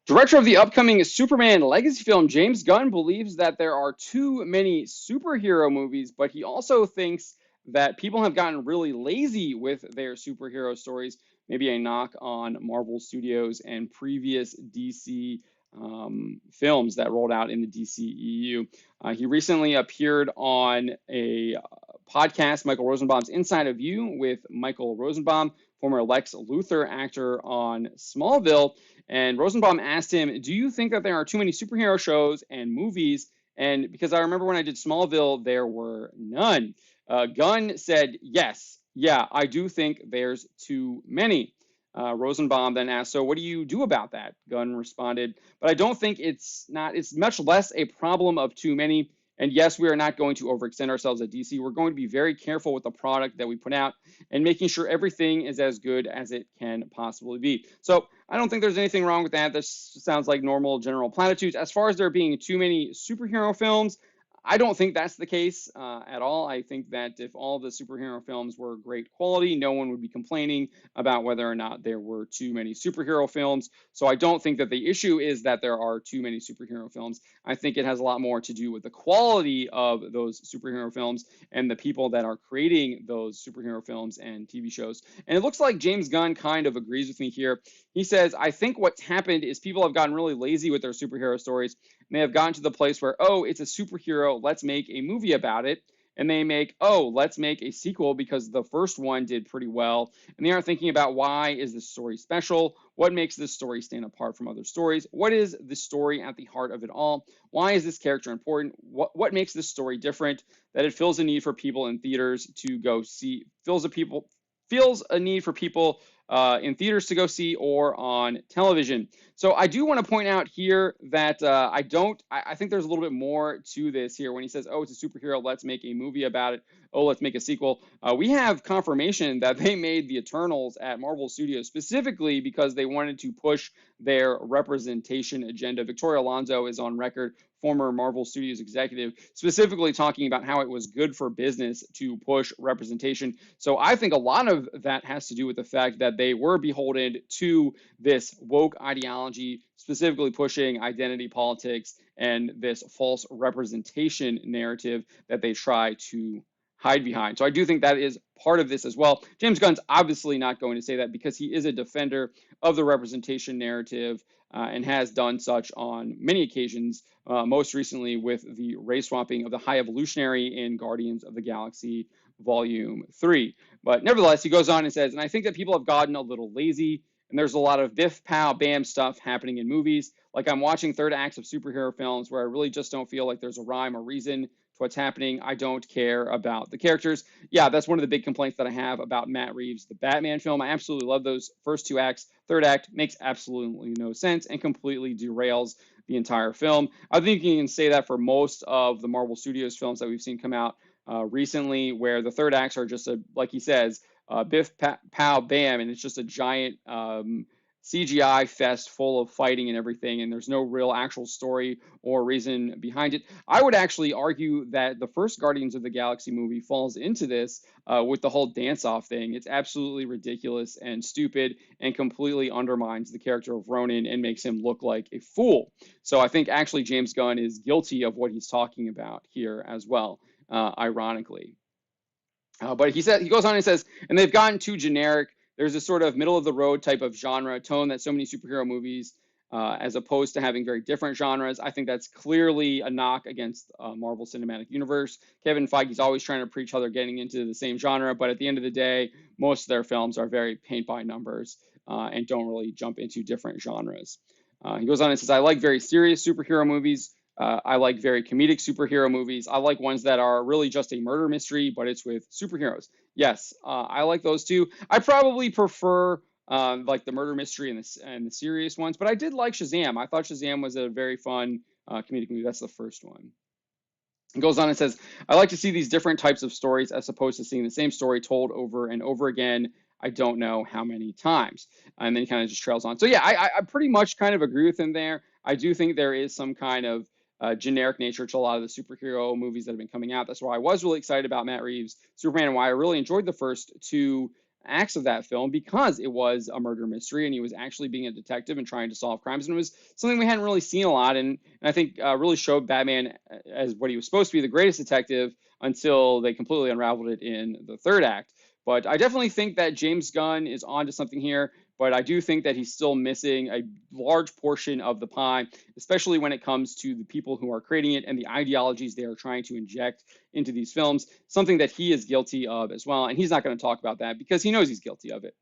Director of the upcoming Superman legacy film, James Gunn believes that there are too many superhero movies, but he also thinks that people have gotten really lazy with their superhero stories. Maybe a knock on Marvel Studios and previous DC films that rolled out in the DCEU. He recently appeared on a podcast, Michael Rosenbaum's Inside of You, with Michael Rosenbaum, former Lex Luthor actor on Smallville. And Rosenbaum asked him, "Do you think that there are too many superhero shows and movies?" And because I remember when I did Smallville, there were none. Gunn said, "Yes, yeah, I do think there's too many." Rosenbaum then asked, "So what do you do about that?" Gunn responded, "But I don't think it's much less a problem of too many. And yes, we are not going to overextend ourselves at DC. We're going to be very careful with the product that we put out and making sure everything is as good as it can possibly be." So I don't think there's anything wrong with that. This sounds like normal general platitudes. As far as there being too many superhero films, I don't think that's the case at all. I think that if all the superhero films were great quality, no one would be complaining about whether or not there were too many superhero films. So I don't think that the issue is that there are too many superhero films. I think it has a lot more to do with the quality of those superhero films and the people that are creating those superhero films and TV shows. And it looks like James Gunn kind of agrees with me here. He says, "I think what's happened is people have gotten really lazy with their superhero stories. And they have gotten to the place where, oh, it's a superhero, let's make a movie about it." And they make, oh, let's make a sequel because the first one did pretty well. And they aren't thinking about, why is this story special? What makes this story stand apart from other stories? What is the story at the heart of it all? Why is this character important? What makes this story different? That it fills a need for people in theaters to go see, fills a need for people in theaters to go see or on television. So I do want to point out here that I think there's a little bit more to this here when he says, "Oh, it's a superhero, let's make a movie about it. Oh, let's make a sequel." We have confirmation that they made the Eternals at Marvel Studios specifically because they wanted to push their representation agenda. Victoria Alonso is on record, former Marvel Studios executive, specifically talking about how it was good for business to push representation. So I think a lot of that has to do with the fact that they were beholden to this woke ideology, specifically pushing identity politics and this false representation narrative that they try to hide behind. So I do think that is part of this as well. James Gunn's obviously not going to say that because he is a defender of the representation narrative and has done such on many occasions, most recently with the race swapping of the High Evolutionary in Guardians of the Galaxy Volume 3. But nevertheless, he goes on and says, "And I think that people have gotten a little lazy, and there's a lot of biff, pow, bam stuff happening in movies. Like I'm watching third acts of superhero films where I really just don't feel like there's a rhyme or reason to what's happening. I don't care about the characters." Yeah, that's one of the big complaints that I have about Matt Reeves' The Batman film. I absolutely love those first two acts. Third act makes absolutely no sense and completely derails the entire film. I think you can say that for most of the Marvel Studios films that we've seen come out recently, where the third acts are just like he says, biff, pow, bam, and it's just a giant CGI fest full of fighting and everything, and there's no real actual story or reason behind it. I would actually argue that the first Guardians of the Galaxy movie falls into this with the whole dance-off thing. It's absolutely ridiculous and stupid and completely undermines the character of Ronan and makes him look like a fool. So I think actually James Gunn is guilty of what he's talking about here as well, ironically. But he goes on and says, "And they've gotten too generic. There's a sort of middle of the road type of genre tone that so many superhero movies, as opposed to having very different genres." I think that's clearly a knock against Marvel Cinematic Universe. Kevin Feige's always trying to preach how they're getting into the same genre, but at the end of the day, most of their films are very paint by numbers and don't really jump into different genres. He goes on and says, "I like very serious superhero movies. I like very comedic superhero movies. I like ones that are really just a murder mystery, but it's with superheroes." Yes, I like those too. I probably prefer like the murder mystery and the serious ones, but I did like Shazam. I thought Shazam was a very fun comedic movie. That's the first one. He goes on and says, "I like to see these different types of stories as opposed to seeing the same story told over and over again. I don't know how many times." And then he kind of just trails on. So yeah, I pretty much kind of agree with him there. I do think there is some kind of generic nature to a lot of the superhero movies that have been coming out. That's why I was really excited about Matt Reeves' Superman and why I really enjoyed the first two acts of that film because it was a murder mystery and he was actually being a detective and trying to solve crimes. And it was something we hadn't really seen a lot. And I think really showed Batman as what he was supposed to be, the greatest detective, until they completely unraveled it in the third act. But I definitely think that James Gunn is onto something here. But I do think that he's still missing a large portion of the pie, especially when it comes to the people who are creating it and the ideologies they are trying to inject into these films, something that he is guilty of as well. And he's not going to talk about that because he knows he's guilty of it.